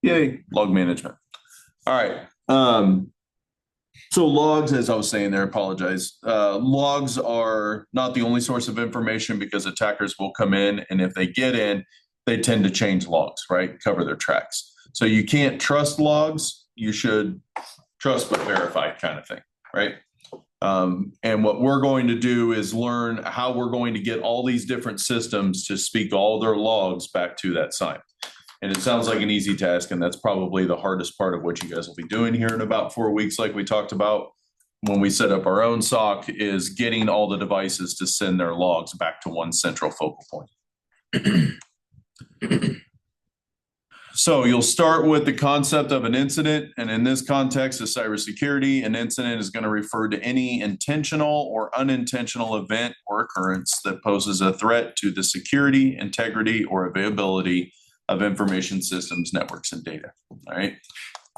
Yay, log management. All right. So logs, as I was saying there, apologize. Logs are not the only source of information because attackers will come in, and if they get in, they tend to change logs, right? Cover their tracks. So you can't trust logs. You should trust but verify kind of thing, right? And what we're going to do is learn how we're going to get all these different systems to speak all their logs back to that SIEM. And it sounds like an easy task, and that's probably the hardest part of what you guys will be doing here in about 4 weeks, like we talked about when we set up our own SOC, is getting all the devices to send their logs back to one central focal point. So you'll start with the concept of an incident, and in this context of cybersecurity, an incident is going to refer to any intentional or unintentional event or occurrence that poses a threat to the security, integrity, or availability of information systems, networks, and data. All right.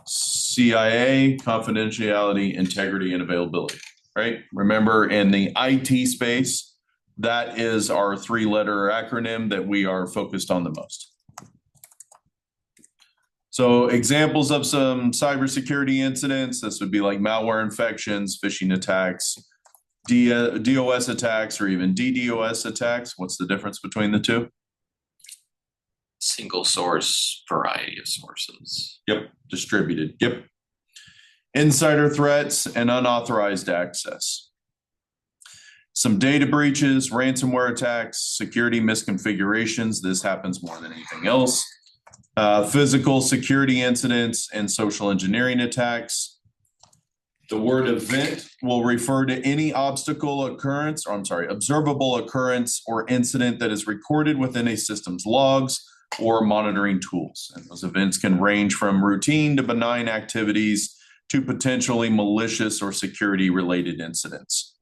CIA, confidentiality, integrity, and availability. Right. Remember, in the IT space, that is our 3-letter acronym that we are focused on the most. So examples of some cybersecurity incidents, this would be like malware infections, phishing attacks, DOS attacks, or even DDoS attacks. What's the difference between the two? Single source, variety of sources. Yep, distributed. Yep. Insider threats and unauthorized access. Some data breaches, ransomware attacks, security misconfigurations. This happens more than anything else. Physical security incidents and social engineering attacks. The word event will refer to any obstacle occurrence, or observable occurrence or incident that is recorded within a system's logs or monitoring tools. And those events can range from routine to benign activities to potentially malicious or security related incidents.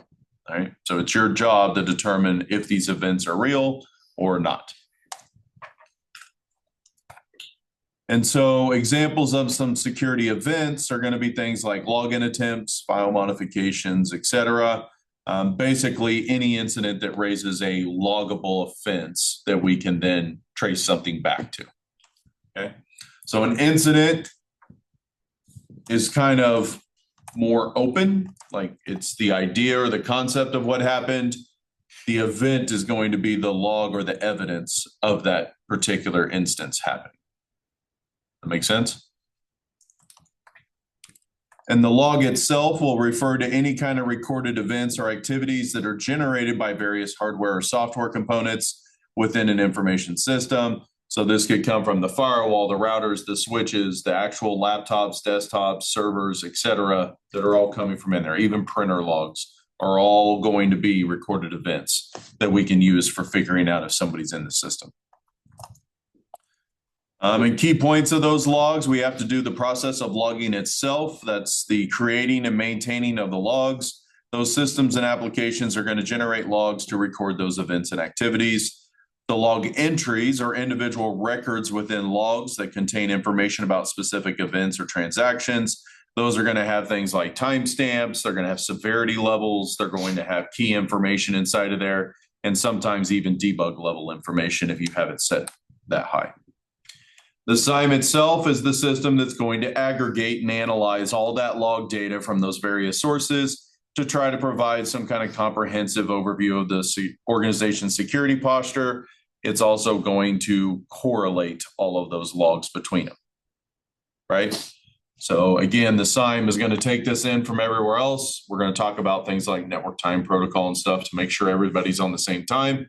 All right. So it's your job to determine if these events are real or not. And so examples of some security events are going to be things like login attempts, file modifications, etc. Basically, any incident that raises a loggable offense that we can then trace something back to. Okay, so an incident is kind of more open, like it's the idea or the concept of what happened. The event is going to be the log or the evidence of that particular instance happening. That make sense? And the log itself will refer to any kind of recorded events or activities that are generated by various hardware or software components within an information system. So this could come from the firewall, the routers, the switches, the actual laptops, desktops, servers, etc., that are all coming from in there. Even printer logs are all going to be recorded events that we can use for figuring out if somebody's in the system. And key points of those logs, we have to do the process of logging itself. That's the creating and maintaining of the logs. Those systems and applications are going to generate logs to record those events and activities. The log entries are individual records within logs that contain information about specific events or transactions. Those are going to have things like timestamps. They're going to have severity levels. They're going to have key information inside of there, and sometimes even debug level information if you have it set that high. The SIEM itself is the system that's going to aggregate and analyze all that log data from those various sources to try to provide some kind of comprehensive overview of the organization's security posture. It's also going to correlate all of those logs between them, right? So again, the SIEM is going to take this in from everywhere else. We're going to talk about things like network time protocol and stuff to make sure everybody's on the same time.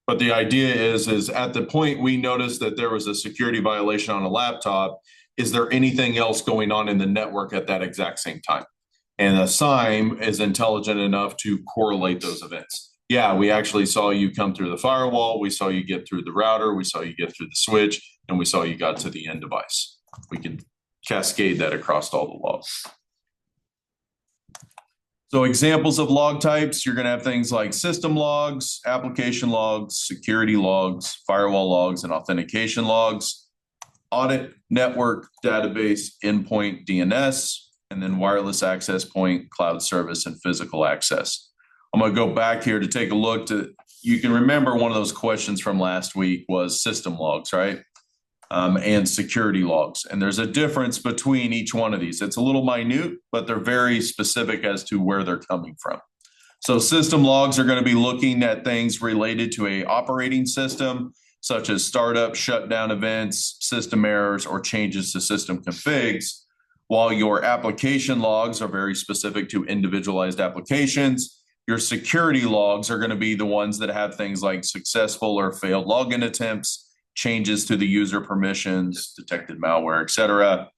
But the idea is at the point we noticed that there was a security violation on a laptop, is there anything else going on in the network at that exact same time? And the SIEM is intelligent enough to correlate those events. Yeah, we actually saw you come through the firewall. We saw you get through the router. We saw you get through the switch, and we saw you got to the end device. We can cascade that across all the logs. So examples of log types, you're going to have things like system logs, application logs, security logs, firewall logs, and authentication logs, audit, network, database, endpoint, DNS, and then wireless access point, cloud service, and physical access. I'm going to go back here to take a look to, you can remember one of those questions from last week was system logs, right? and security logs. And there's a difference between each one of these. It's a little minute, but they're very specific as to where they're coming from. So system logs are going to be looking at things related to a operating system, such as startup, shutdown events, system errors, or changes to system configs, while your application logs are very specific to individualized applications. Your security logs are going to be the ones that have things like successful or failed login attempts, changes to the user permissions, detected malware, et cetera.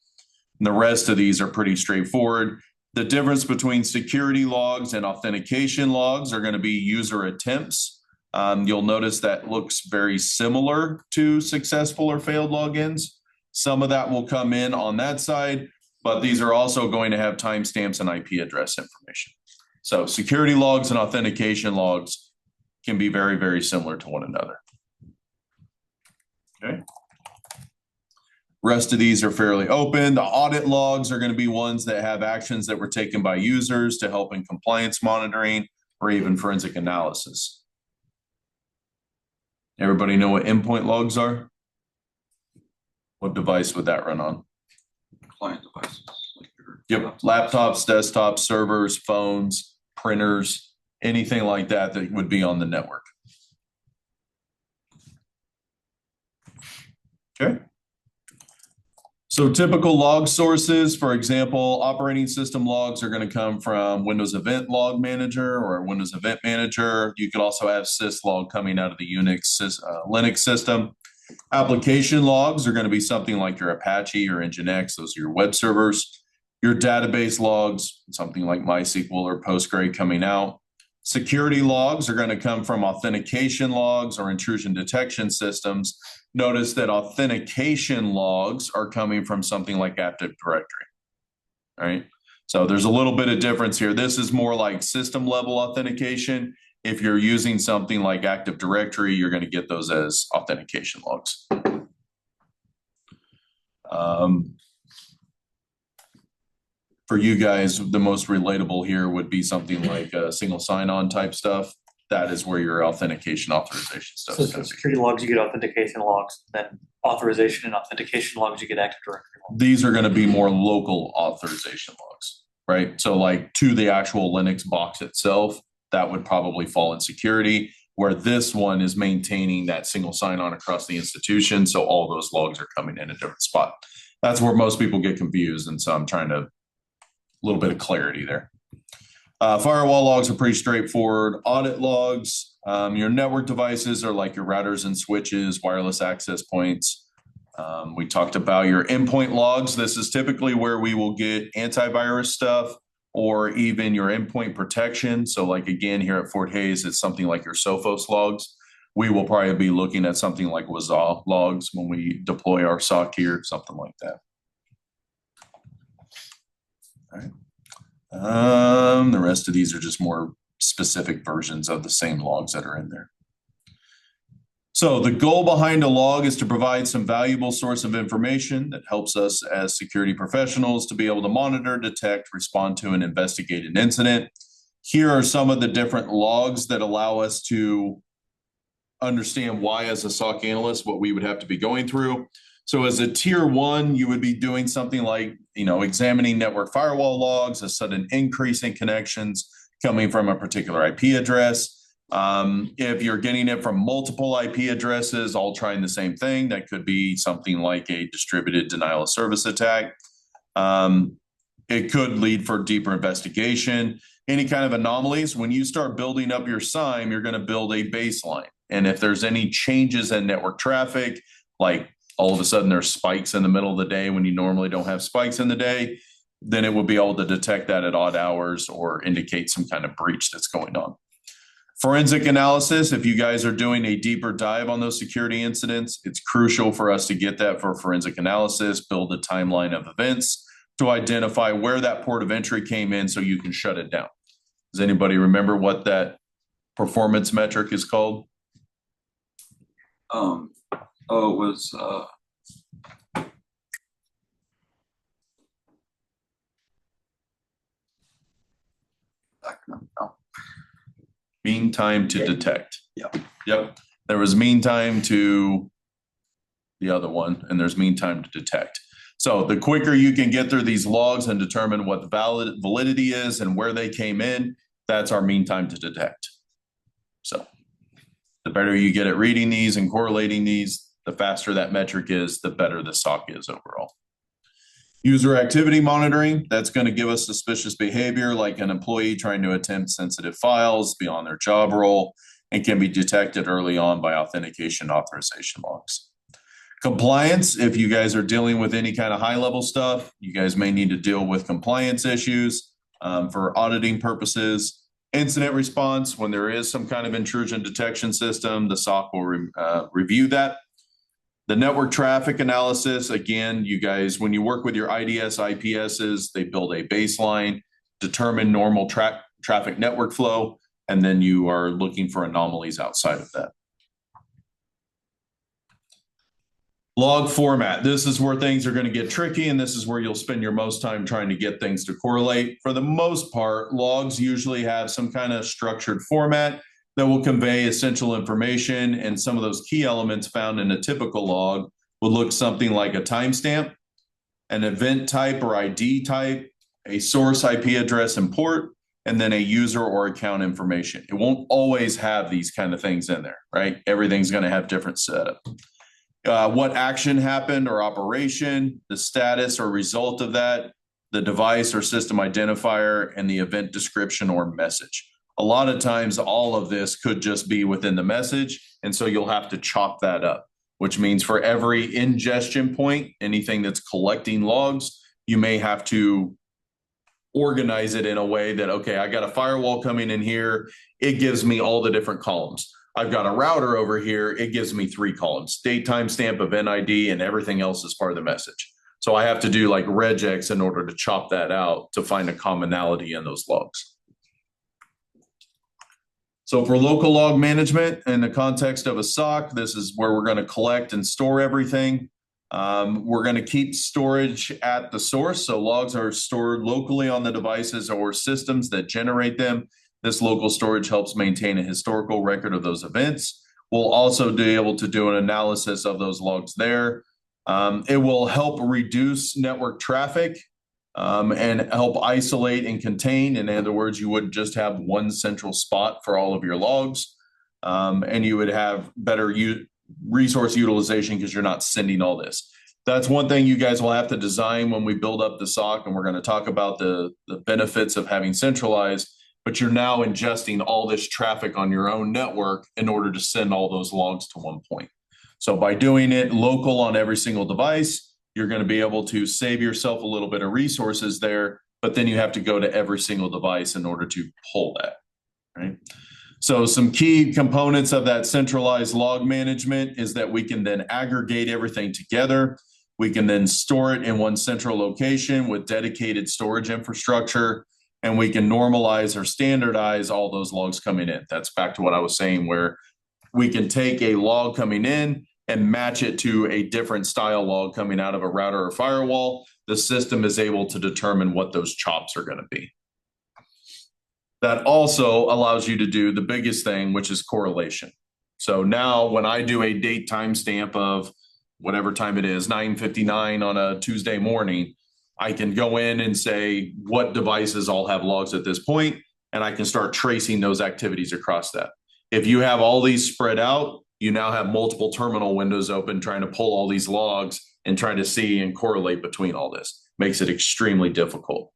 And the rest of these are pretty straightforward. The difference between security logs and authentication logs are going to be user attempts. You'll notice that looks very similar to successful or failed logins. Some of that will come in on that side, but these are also going to have timestamps and IP address information. So security logs and authentication logs can be very, very similar to one another. Okay. Rest of these are fairly open. The audit logs are going to be ones that have actions that were taken by users to help in compliance monitoring or even forensic analysis. Everybody know what endpoint logs are? What device would that run on? Client devices. Yep, laptops, desktops, servers, phones, printers, anything like that that would be on the network. Okay. So typical log sources, for example, operating system logs are going to come from Windows Event Log Manager or Windows Event Manager. You could also have syslog coming out of the Linux system. Application logs are going to be something like your Apache or Nginx. Those are your web servers. Your database logs, something like MySQL or Postgre coming out. Security logs are going to come from authentication logs or intrusion detection systems. Notice that authentication logs are coming from something like Active Directory, right? So there's a little bit of difference here. This is more like system level authentication. If you're using something like Active Directory, you're going to get those as authentication logs. For you guys, the most relatable here would be something like single sign-on type stuff. That is where your authentication authorization stuff So is going to be. security logs, you get authentication logs, then authorization and authentication logs, you get Active Directory logs. These are going to be more local authorization logs, right? So like to the actual Linux box itself, that would probably fall in security, where this one is maintaining that single sign-on across the institution. So all those logs are coming in a different spot. That's where most people get confused. And so I'm trying to, a little bit of clarity there. Firewall logs are pretty straightforward. Audit logs, your network devices are like your routers and switches, wireless access points. We talked about your endpoint logs. This is typically where we will get antivirus stuff or even your endpoint protection. So like again, here at Fort Hays, it's something like your Sophos logs. We will probably be looking at something like WASA logs when we deploy our SOC here, something like that. All right. The rest of these are just more specific versions of the same logs that are in there. So the goal behind a log is to provide some valuable source of information that helps us as security professionals to be able to monitor, detect, respond to, and investigate an incident. Here are some of the different logs that allow us to understand why, as a SOC analyst, what we would have to be going through. So as a tier one, you would be doing something like, examining network firewall logs, a sudden increase in connections coming from a particular IP address. If you're getting it from multiple IP addresses, all trying the same thing, that could be something like a distributed denial of service attack. It could lead for deeper investigation. Any kind of anomalies, when you start building up your SIEM, you're going to build a baseline. And if there's any changes in network traffic, like all of a sudden there's spikes in the middle of the day when you normally don't have spikes in the day, then it would be able to detect that at odd hours or indicate some kind of breach that's going on. Forensic analysis, if you guys are doing a deeper dive on those security incidents, it's crucial for us to get that for forensic analysis, build a timeline of events to identify where that port of entry came in so you can shut it down. Does anybody remember what that performance metric is called? It was mean time to detect. Yep. There was mean time to the other one, and there's mean time to detect. So the quicker you can get through these logs and determine what the validity is and where they came in, that's our mean time to detect. So the better you get at reading these and correlating these, the faster that metric is, the better the SOC is overall. User activity monitoring, that's going to give us suspicious behavior like an employee trying to attempt sensitive files beyond their job role and can be detected early on by authentication authorization logs. Compliance, if you guys are dealing with any kind of high level stuff, you guys may need to deal with compliance issues for auditing purposes. Incident response, when there is some kind of intrusion detection system, the SOC will review that. The network traffic analysis, again, you guys, when you work with your IDS, IPSs, they build a baseline, determine normal traffic network flow, and then you are looking for anomalies outside of that. Log format. This is where things are going to get tricky, and this is where you'll spend your most time trying to get things to correlate. For the most part, logs usually have some kind of structured format that will convey essential information, and some of those key elements found in a typical log would look something like a timestamp, an event type or ID type, a source IP address and port, and then a user or account information. It won't always have these kind of things in there, right? Everything's going to have different setup. What action happened or operation, the status or result of that, the device or system identifier, and the event description or message. A lot of times, all of this could just be within the message, and so you'll have to chop that up, which means for every ingestion point, anything that's collecting logs, you may have to organize it in a way that, okay, I got a firewall coming in here, it gives me all the different columns. I've got a router over here, it gives me 3 columns, date, timestamp, event ID, and everything else is part of the message. So I have to do like regex in order to chop that out to find a commonality in those logs. So for local log management, in the context of a SOC, this is where we're going to collect and store everything. We're going to keep storage at the source. So logs are stored locally on the devices or systems that generate them. This local storage helps maintain a historical record of those events. We'll also be able to do an analysis of those logs there. It will help reduce network traffic and help isolate and contain. In other words, you would just have one central spot for all of your logs, and you would have better resource utilization because you're not sending all this. That's one thing you guys will have to design when we build up the SOC, and we're going to talk about the benefits of having centralized, but you're now ingesting all this traffic on your own network in order to send all those logs to one point. So by doing it local on every single device, you're going to be able to save yourself a little bit of resources there, but then you have to go to every single device in order to pull that, right? So some key components of that centralized log management is that we can then aggregate everything together. We can then store it in one central location with dedicated storage infrastructure, and we can normalize or standardize all those logs coming in. That's back to what I was saying, where we can take a log coming in and match it to a different style log coming out of a router or firewall. The system is able to determine what those chops are going to be. That also allows you to do the biggest thing, which is correlation. So now when I do a date timestamp of whatever time it is, 9:59 on a Tuesday morning, I can go in and say what devices all have logs at this point, and I can start tracing those activities across that. If you have all these spread out, you now have multiple terminal windows open trying to pull all these logs and trying to see and correlate between all this. Makes it extremely difficult.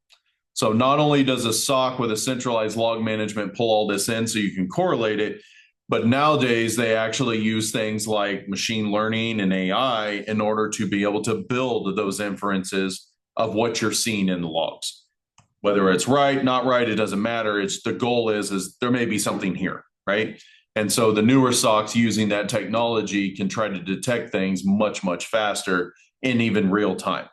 So not only does a SOC with a centralized log management pull all this in so you can correlate it, but nowadays they actually use things like machine learning and AI in order to be able to build those inferences of what you're seeing in the logs. Whether it's right, not right, it doesn't matter. It's the goal is there may be something here, right? And so the newer SOCs using that technology can try to detect things much, much faster in even real time.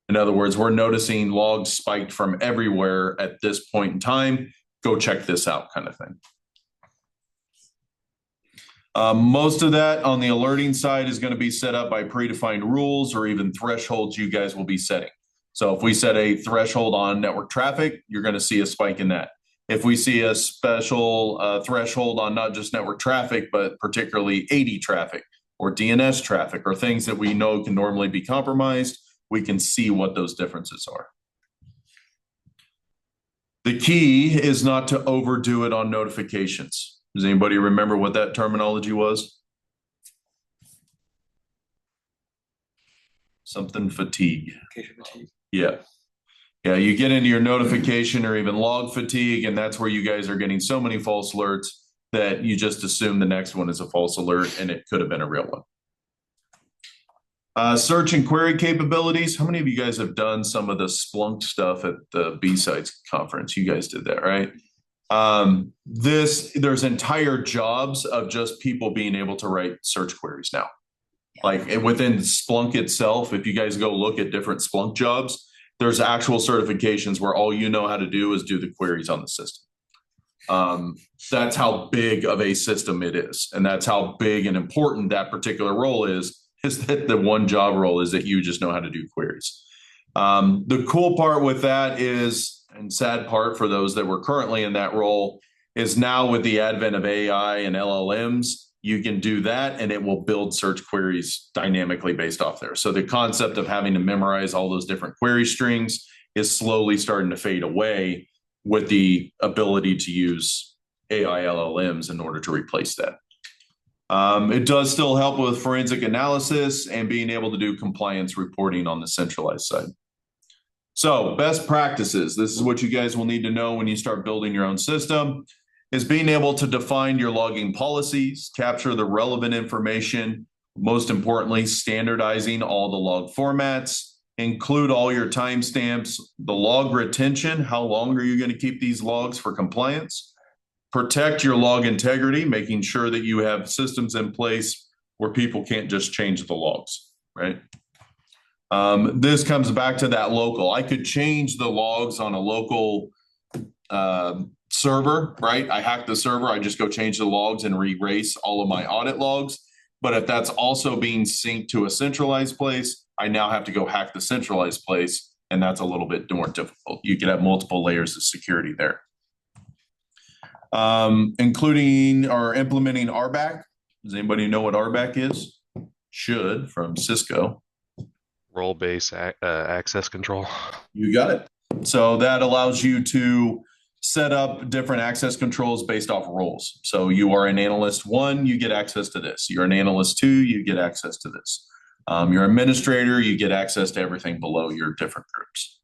In other words, we're noticing logs spiked from everywhere at this point in time. Go check this out, kind of thing. Most of that on the alerting side is going to be set up by predefined rules or even thresholds you guys will be setting. So if we set a threshold on network traffic, you're going to see a spike in that. If we see a special threshold on not just network traffic, but particularly AD traffic or DNS traffic or things that we know can normally be compromised, we can see what those differences are. The key is not to overdo it on notifications. Does anybody remember what that terminology was? Something fatigue. Notification fatigue. Yeah. Yeah, you get into your notification or even log fatigue, and that's where you guys are getting so many false alerts that you just assume the next one is a false alert and it could have been a real one. Search and query capabilities. How many of you guys have done some of the Splunk stuff at the B-Sides conference? You guys did that, right? There's entire jobs of just people being able to write search queries now. Like within Splunk itself, if you guys go look at different Splunk jobs, there's actual certifications where all you know how to do is do the queries on the system. That's how big of a system it is. And that's how big and important that particular role is that the one job role is that you just know how to do queries. The cool part with that is, and sad part for those that were currently in that role, is now with the advent of AI and LLMs, you can do that and it will build search queries dynamically based off there. So the concept of having to memorize all those different query strings is slowly starting to fade away with the ability to use AI LLMs in order to replace that. It does still help with forensic analysis and being able to do compliance reporting on the centralized side. So best practices, this is what you guys will need to know when you start building your own system, is being able to define your logging policies, capture the relevant information, most importantly, standardizing all the log formats, include all your timestamps, the log retention, how long are you going to keep these logs for compliance, protect your log integrity, making sure that you have systems in place where people can't just change the logs, right? This comes back to that local. I could change the logs on a local server, right? I hack the server, I just go change the logs and erase all of my audit logs. But if that's also being synced to a centralized place, I now have to go hack the centralized place, and that's a little bit more difficult. You can have multiple layers of security there. Including or implementing RBAC. Does anybody know what RBAC is? Should, from Cisco. Role-based access control. You got it. So that allows you to set up different access controls based off roles. So you are an analyst 1, you get access to this. You're an analyst 2, you get access to this. You're an administrator, you get access to everything below your different groups.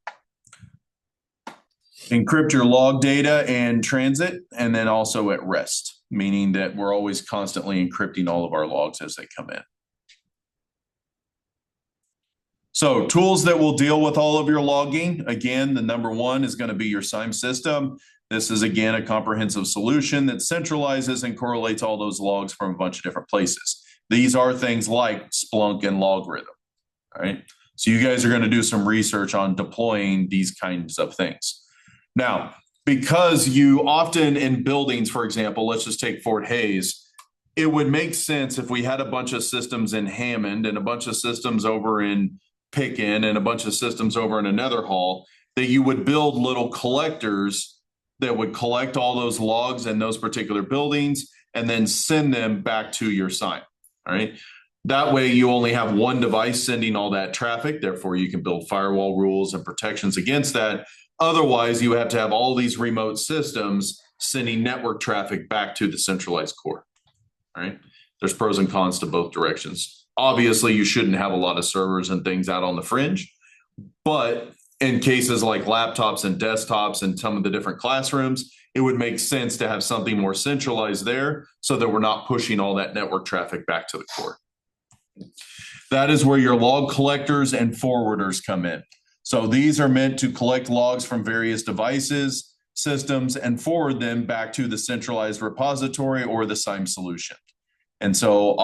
Encrypt your log data in transit and then also at rest, meaning that we're always constantly encrypting all of our logs as they come in. So tools that will deal with all of your logging. Again, the number 1 is going to be your CIME system. This is, again, a comprehensive solution that centralizes and correlates all those logs from a bunch of different places. These are things like Splunk and Logarithm, all right? So you guys are going to do some research on deploying these kinds of things. Now, because you often in buildings, for example, let's just take Fort Hays, it would make sense if we had a bunch of systems in Hammond and a bunch of systems over in Picken and a bunch of systems over in another hall, that you would build little collectors that would collect all those logs in those particular buildings and then send them back to your site, all right? That way you only have one device sending all that traffic, therefore you can build firewall rules and protections against that. Otherwise, you have to have all these remote systems sending network traffic back to the centralized core, all right? There's pros and cons to both directions. Obviously, you shouldn't have a lot of servers and things out on the fringe, but in cases like laptops and desktops and some of the different classrooms, it would make sense to have something more centralized there so that we're not pushing all that network traffic back to the core. That is where your log collectors and forwarders come in. So these are meant to collect logs from various devices, systems, and forward them back to the centralized repository or the CIME solution. And so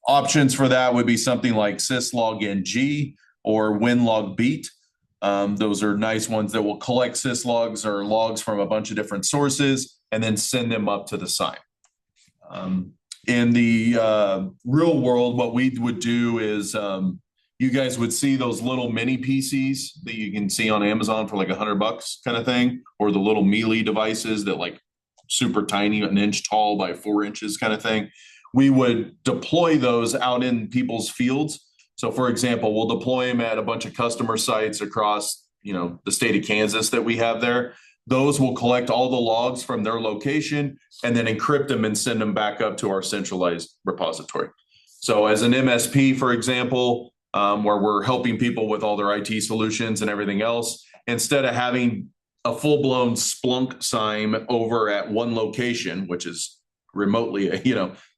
options for that would be something like syslog-ng or winlog-beat. Those are nice ones that will collect syslogs or logs from a bunch of different sources and then send them up to the CIME. In the real world, what we would do is you guys would see those little mini PCs that you can see on Amazon for like $100 kind of thing, or the little melee devices that like super tiny, 1 inch tall by 4 inches kind of thing. we would deploy those out in people's fields. So for example, we'll deploy them at a bunch of customer sites across, the state of Kansas that we have there. Those will collect all the logs from their location and then encrypt them and send them back up to our centralized repository. So as an MSP, for example, where we're helping people with all their IT solutions and everything else, instead of having a full-blown Splunk SIEM over at one location, which is remotely,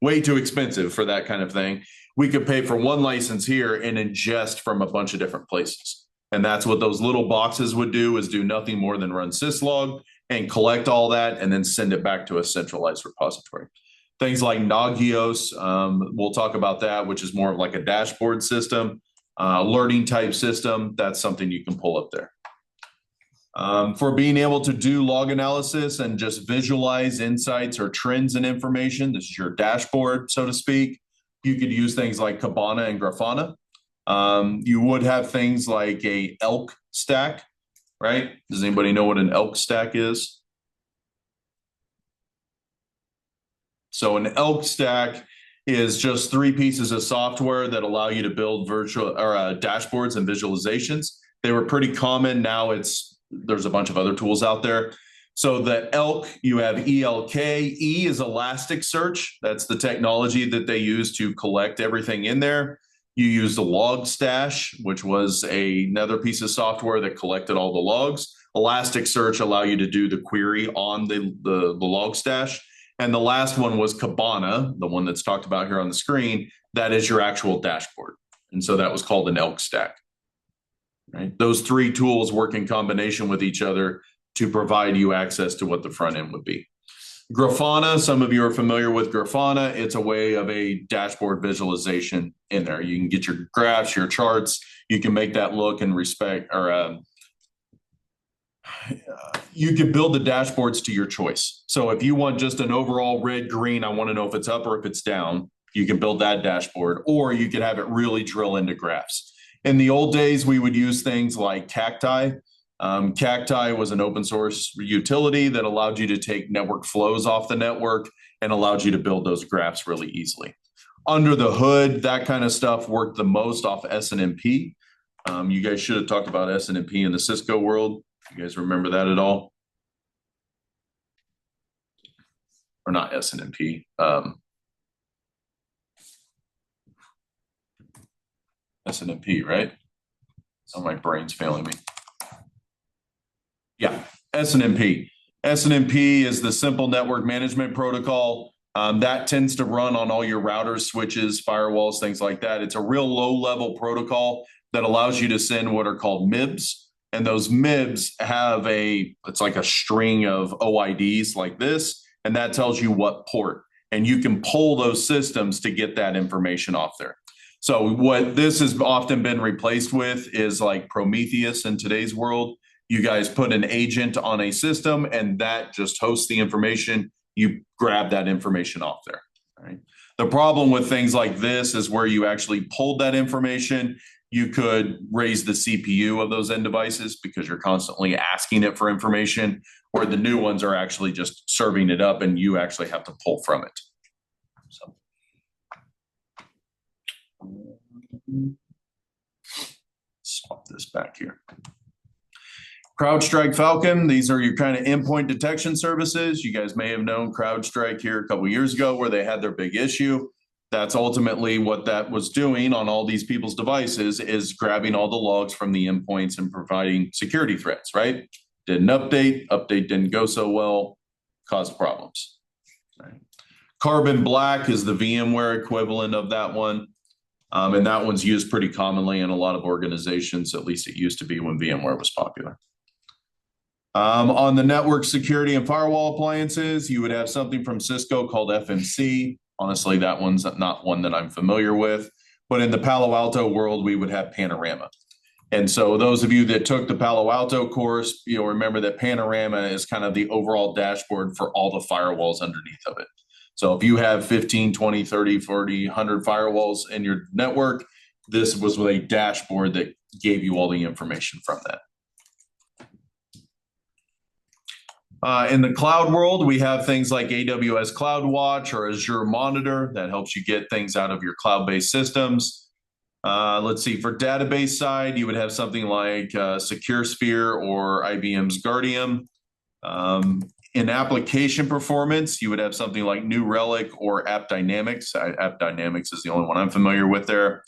way too expensive for that kind of thing, we could pay for one license here and ingest from a bunch of different places. And that's what those little boxes would do, is do nothing more than run syslog and collect all that and then send it back to a centralized repository. Things like Nagios, we'll talk about that, which is more of like a dashboard system, alerting type system. That's something you can pull up there. For being able to do log analysis and just visualize insights or trends and information, this is your dashboard, so to speak. You could use things like Kibana and Grafana. You would have things like a elk stack, right? Does anybody know what an elk stack is? So an elk stack is just 3 pieces of software that allow you to build virtual or dashboards and visualizations. They were pretty common. Now there's a bunch of other tools out there. So the elk, you have ELK. E is Elasticsearch. That's the technology that they use to collect everything in there. You use the log stash, which was another piece of software that collected all the logs. Elasticsearch allow you to do the query on the log stash. And the last one was Kibana, the one that's talked about here on the screen. That is your actual dashboard. And so that was called an elk stack. Right? Those 3 tools work in combination with each other to provide you access to what the front end would be. Grafana, some of you are familiar with Grafana. It's a way of a dashboard visualization in there. You can get your graphs, your charts. You can make that look and you can build the dashboards to your choice. So if you want just an overall red, green, I want to know if it's up or if it's down, you can build that dashboard, or you could have it really drill into graphs. In the old days, we would use things like Cacti. Cacti was an open source utility that allowed you to take network flows off the network and allowed you to build those graphs really easily. Under the hood, that kind of stuff worked the most off SNMP. You guys should have talked about SNMP in the Cisco world. You guys remember that at all? Or not SNMP. SNMP, right? Oh, my brain's failing me. Yeah, SNMP. SNMP is the simple network management protocol. That tends to run on all your routers, switches, firewalls, things like that. It's a real low-level protocol that allows you to send what are called MIBs. And those MIBs have it's like a string of OIDs like this, and that tells you what port. And you can pull those systems to get that information off there. So what this has often been replaced with is like Prometheus in today's world. You guys put an agent on a system and that just hosts the information. You grab that information off there. Right? The problem with things like this is where you actually pulled that information, you could raise the CPU of those end devices because you're constantly asking it for information, where the new ones are actually just serving it up and you actually have to pull from it. So. Swap this back here. CrowdStrike Falcon, these are your kind of endpoint detection services. You guys may have known CrowdStrike here a couple of years ago where they had their big issue. That's ultimately what that was doing on all these people's devices, is grabbing all the logs from the endpoints and providing security threats, right? Didn't update didn't go so well, caused problems. Right? Carbon Black is the VMware equivalent of that one. And that one's used pretty commonly in a lot of organizations, at least it used to be when VMware was popular. On the network security and firewall appliances, you would have something from Cisco called FMC. Honestly, that one's not one that I'm familiar with. But in the Palo Alto world, we would have Panorama. And so those of you that took the Palo Alto course, you'll remember that Panorama is kind of the overall dashboard for all the firewalls underneath of it. So if you have 15, 20, 30, 40, 100 firewalls in your network, this was a dashboard that gave you all the information from that. In the cloud world, we have things like AWS CloudWatch or Azure Monitor that helps you get things out of your cloud-based systems. Let's see, for database side, you would have something like SecureSphere or IBM's Guardium. In application performance, you would have something like New Relic or AppDynamics. AppDynamics is the only one I'm familiar with there.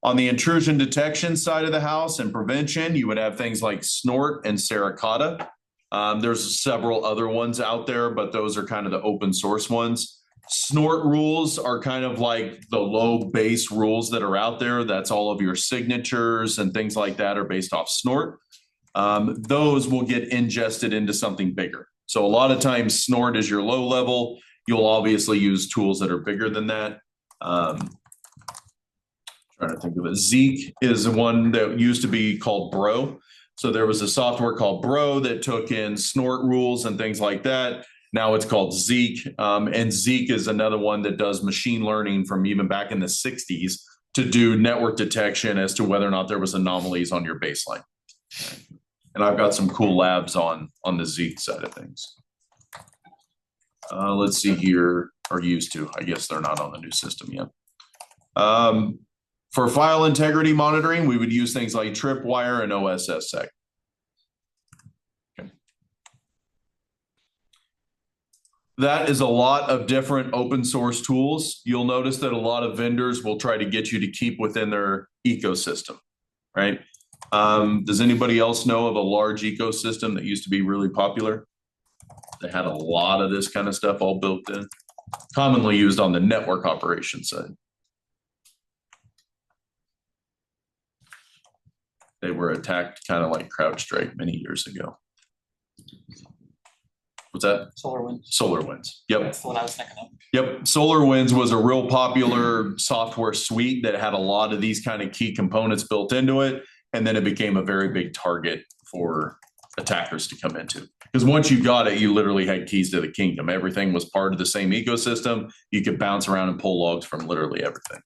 On the intrusion detection side of the house and prevention, you would have things like Snort and Saracata. There's several other ones out there, but those are kind of the open source ones. Snort rules are kind of like the low base rules that are out there. That's all of your signatures and things like that are based off Snort. Those will get ingested into something bigger. So a lot of times Snort is your low level. You'll obviously use tools that are bigger than that. Trying to think of it. Zeek is one that used to be called Bro. So there was a software called Bro that took in Snort rules and things like that. Now it's called Zeek. And Zeek is another one that does machine learning from even back in the 60s to do network detection as to whether or not there was anomalies on your baseline. And I've got some cool labs on the Zeek side of things. Let's see here, or used to. I guess they're not on the new system yet. For file integrity monitoring, we would use things like Tripwire and OSSSec. Okay. That is a lot of different open source tools. You'll notice that a lot of vendors will try to get you to keep within their ecosystem, right? Does anybody else know of a large ecosystem that used to be really popular? They had a lot of this kind of stuff all built in, commonly used on the network operations side. They were attacked kind of like CrowdStrike many years ago. What's that? SolarWinds. SolarWinds. Yep. That's the one I was thinking of. Yep. SolarWinds was a real popular software suite that had a lot of these kind of key components built into it. And then it became a very big target for attackers to come into. Because once you got it, you literally had keys to the kingdom. Everything was part of the same ecosystem. You could bounce around and pull logs from literally everything.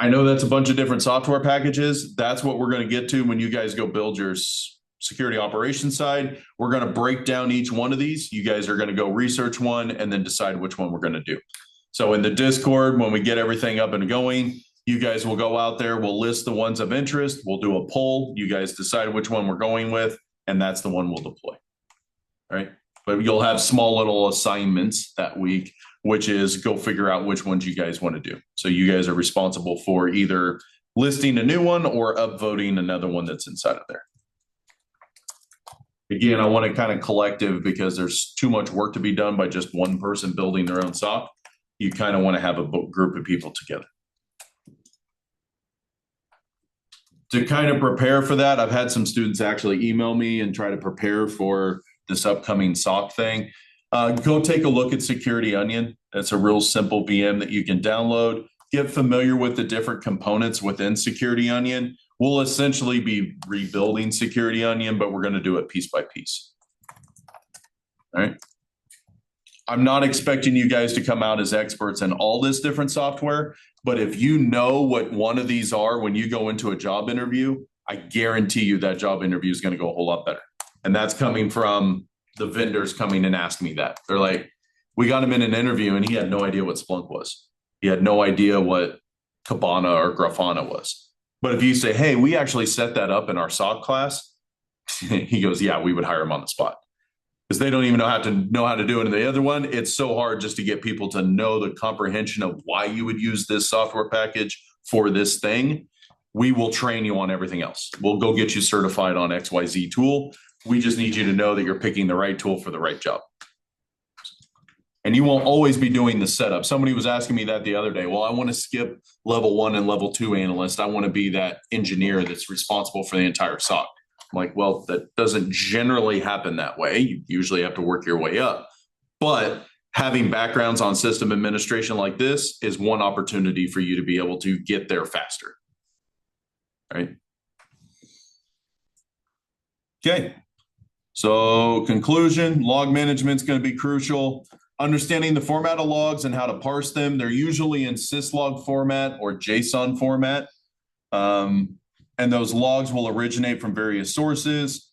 I know that's a bunch of different software packages. That's what we're going to get to when you guys go build your security operations side. We're going to break down each one of these. You guys are going to go research one and then decide which one we're going to do. So in the Discord, when we get everything up and going, you guys will go out there. We'll list the ones of interest. We'll do a poll. You guys decide which one we're going with, and that's the one we'll deploy. All right. But you'll have small little assignments that week, which is go figure out which ones you guys want to do. So you guys are responsible for either listing a new one or upvoting another one that's inside of there. Again, I want it kind of collective because there's too much work to be done by just one person building their own SOC. You kind of want to have a group of people together. To kind of prepare for that, I've had some students actually email me and try to prepare for this upcoming SOC thing. Go take a look at Security Onion. That's a real simple VM that you can download. Get familiar with the different components within Security Onion. We'll essentially be rebuilding Security Onion, but we're going to do it piece by piece. All right. I'm not expecting you guys to come out as experts in all this different software, but if you know what one of these are when you go into a job interview, I guarantee you that job interview is going to go a whole lot better. And that's coming from the vendors coming and asking me that. They're like, we got him in an interview and he had no idea what Splunk was. He had no idea what Kibana or Grafana was. But if you say, hey, we actually set that up in our SOC class, he goes, yeah, we would hire him on the spot. Because they don't even know how to do it in the other one. It's so hard just to get people to know the comprehension of why you would use this software package for this thing. We will train you on everything else. We'll go get you certified on XYZ tool. We just need you to know that you're picking the right tool for the right job. And you won't always be doing the setup. Somebody was asking me that the other day. Well, I want to skip level 1 and level 2 analyst. I want to be that engineer that's responsible for the entire SOC. I'm like, well, that doesn't generally happen that way. You usually have to work your way up. But having backgrounds on system administration like this is one opportunity for you to be able to get there faster. Right? Okay. So conclusion, log management is going to be crucial. Understanding the format of logs and how to parse them. They're usually in syslog format or JSON format. And those logs will originate from various sources.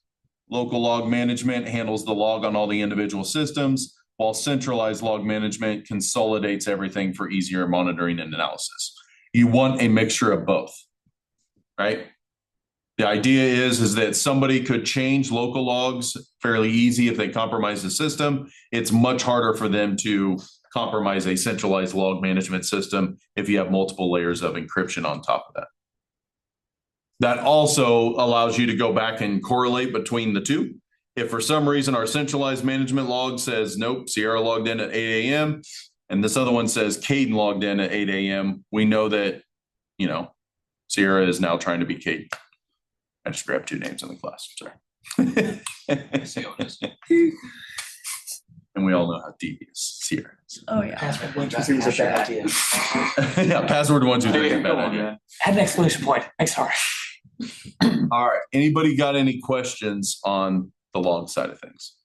Local log management handles the log on all the individual systems, while centralized log management consolidates everything for easier monitoring and analysis. You want a mixture of both, right? The idea is that somebody could change local logs fairly easy if they compromise the system. It's much harder for them to compromise a centralized log management system if you have multiple layers of encryption on top of that. That also allows you to go back and correlate between the two. If for some reason our centralized management log says, nope, Sierra logged in at 8 a.m., and this other one says Caden logged in at 8 a.m., we know that, you know, Sierra is now trying to be Caden. I just grabbed two names in the class. Sorry. I see how it is. And we all know how devious Sierra is. Oh, yeah. Password 1, 2, 3 is a bad idea. Yeah, password 1, 2, 3 is a bad idea. Add an exclamation point. Thanks, sorry. All right. Anybody got any questions on the log side of things?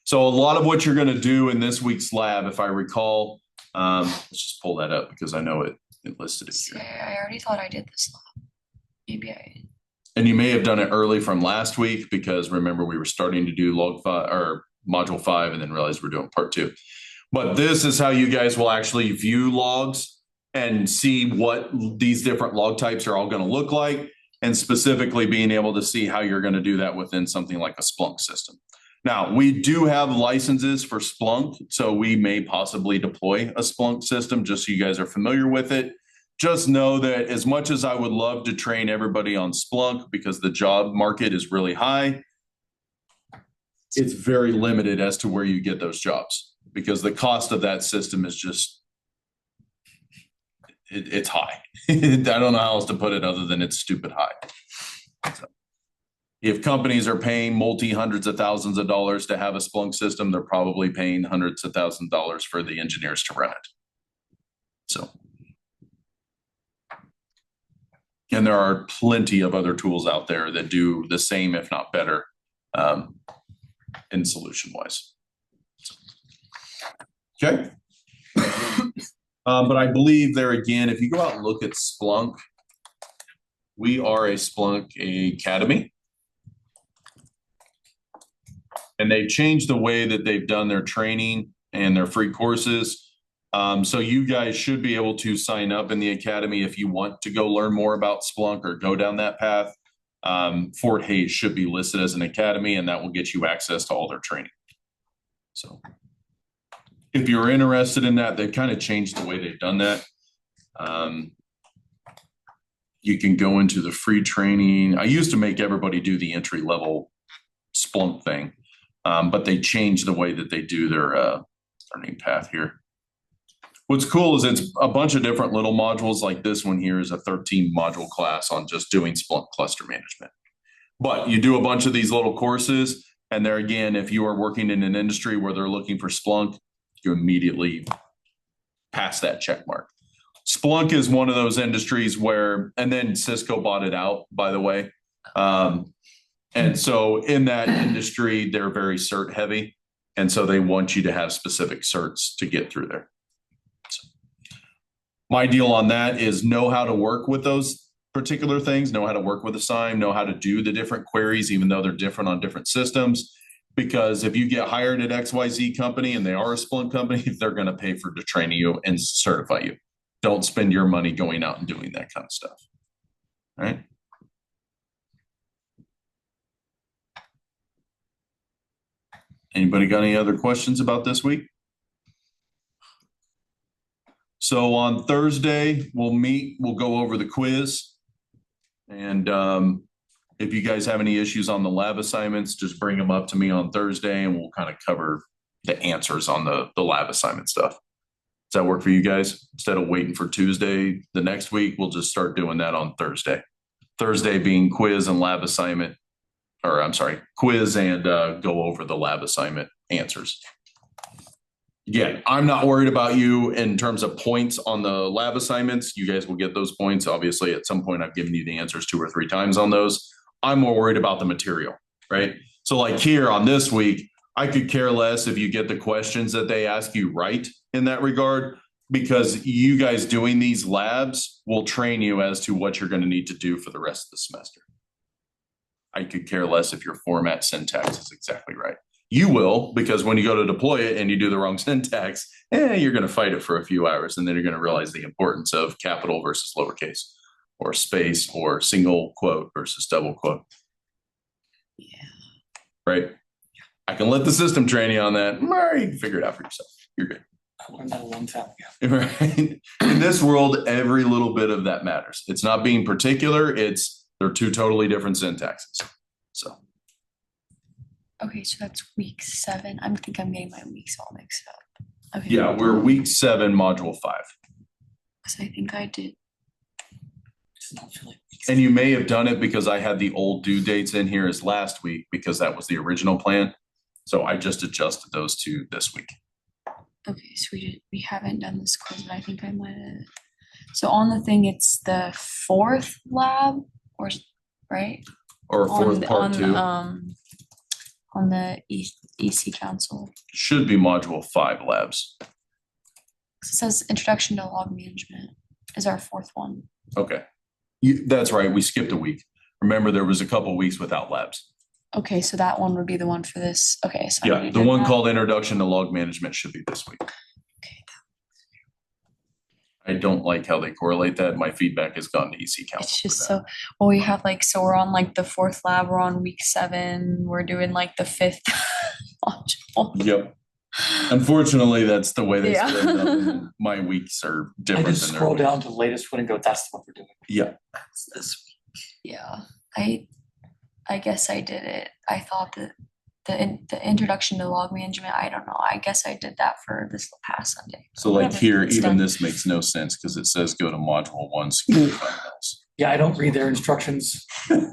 So a lot of what you're going to do in this week's lab, if I recall, let's just pull that up because I know it listed it See, here. I already thought I did this lab. Maybe I. And you may have done it early from last week because remember we were starting to do log 5 or module 5 and then realized we're doing part 2. But this is how you guys will actually view logs and see what these different log types are all going to look like, and specifically being able to see how you're going to do that within something like a Splunk system. Now, we do have licenses for Splunk, so we may possibly deploy a Splunk system just so you guys are familiar with it. Just know that as much as I would love to train everybody on Splunk because the job market is really high, it's very limited as to where you get those jobs because the cost of that system is just, it's high. I don't know how else to put it other than it's stupid high. So, if companies are paying hundreds of thousands of dollars to have a Splunk system, they're probably paying hundreds of thousands of dollars for the engineers to run it. So. And there are plenty of other tools out there that do the same, if not better, in solution wise. Okay. But I believe there again, if you go out and look at Splunk, we are a Splunk Academy. And they've changed the way that they've done their training and their free courses. So you guys should be able to sign up in the Academy if you want to go learn more about Splunk or go down that path. Fort Hays should be listed as an Academy, and that will get you access to all their training. So if you're interested in that, they've kind of changed the way they've done that. You can go into the free training. I used to make everybody do the entry level Splunk thing, but they changed the way that they do their learning path here. What's cool is it's a bunch of different little modules. Like this one here is a 13 module class on just doing Splunk cluster management. But you do a bunch of these little courses, and there again, if you are working in an industry where they're looking for Splunk, you immediately pass that check mark. Splunk is one of those industries where, and then Cisco bought it out, by the way. And so in that industry, they're very cert heavy. And so they want you to have specific certs to get through there. So my deal on that is know how to work with those particular things, know how to work with a SIEM, know how to do the different queries, even though they're different on different systems. Because if you get hired at XYZ company and they are a Splunk company, they're going to pay for to train you and certify you. Don't spend your money going out and doing that kind of stuff. All right. Anybody got any other questions about this week? So on Thursday, we'll meet, we'll go over the quiz. And if you guys have any issues on the lab assignments, just bring them up to me on Thursday and we'll kind of cover the answers on the lab assignment stuff. Does that work for you guys? Instead of waiting for Tuesday the next week, we'll just start doing that on Thursday. Thursday being quiz and lab assignment, or I'm sorry, quiz and go over the lab assignment answers. Again, I'm not worried about you in terms of points on the lab assignments. You guys will get those points. Obviously, at some point, I've given you the answers 2 or 3 times on those. I'm more worried about the material, right? So like here on this week, I could care less if you get the questions that they ask you right in that regard, because you guys doing these labs will train you as to what you're going to need to do for the rest of the semester. I could care less if your format syntax is exactly right. You will, because when you go to deploy it and you do the wrong syntax, you're going to fight it for a few hours, and then you're going to realize the importance of capital versus lowercase, or space, or single quote versus double quote. Yeah. Right? I can let the system train you on that. You can figure it out for yourself. You're good. I learned that a long time ago. Right? In this world, every little bit of that matters. It's not being particular. They're two totally different syntaxes. So. Okay, so that's week 7. I think I'm getting my weeks all mixed up. Okay. Yeah, we're week 7, module 5. So I think I did. Just don't feel like weeks. And you may have done it because I had the old due dates in here as last week because that was the original plan. So I just adjusted those two this week. Okay, so we haven't done this quiz, but I think I might have. So on the thing, it's the 4th lab, or right? Or 4th part 2. On the EC Council. Should be module 5 labs. It says Introduction to Log Management is our 4th one. Okay. That's right. We skipped a week. Remember, there was a couple weeks without labs. Okay, so that one would be the one for this. Okay, so I Yeah, already the did one that. called Introduction to Log Management should be this week. Okay, I don't like how they correlate that. My feedback has gone to EC Council. it's just so. Well, we have so we're on the 4th lab. We're on week 7. We're doing the 5th module. Yep. Unfortunately, that's the way they Yeah. split it up. And my weeks are I different just than their scroll weeks. down to the latest one and go, that's what we're doing. Yeah. That's this week. Yeah, I guess I did it. I thought that the introduction to log management. I don't know. I guess I did that for this past Sunday. So Whatever, here, it's even done. this makes no sense because it says go to module 1, security fundamentals. Yeah, I don't read their instructions. Yeah,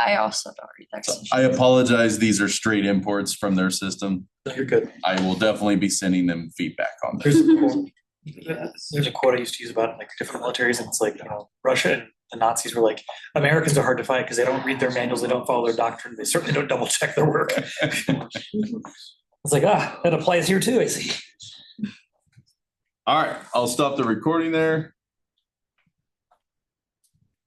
I also don't read that. So I apologize. These are straight imports from their system. No, you're good. I will definitely be sending them feedback on this. There's a quote. There's a quote I used to use about different militaries, and it's Russia and the Nazis were like, Americans are hard to fight because they don't read their manuals, they don't follow their doctrine, they certainly don't double check their work. It's that applies here too, I see. All right, I'll stop the recording there.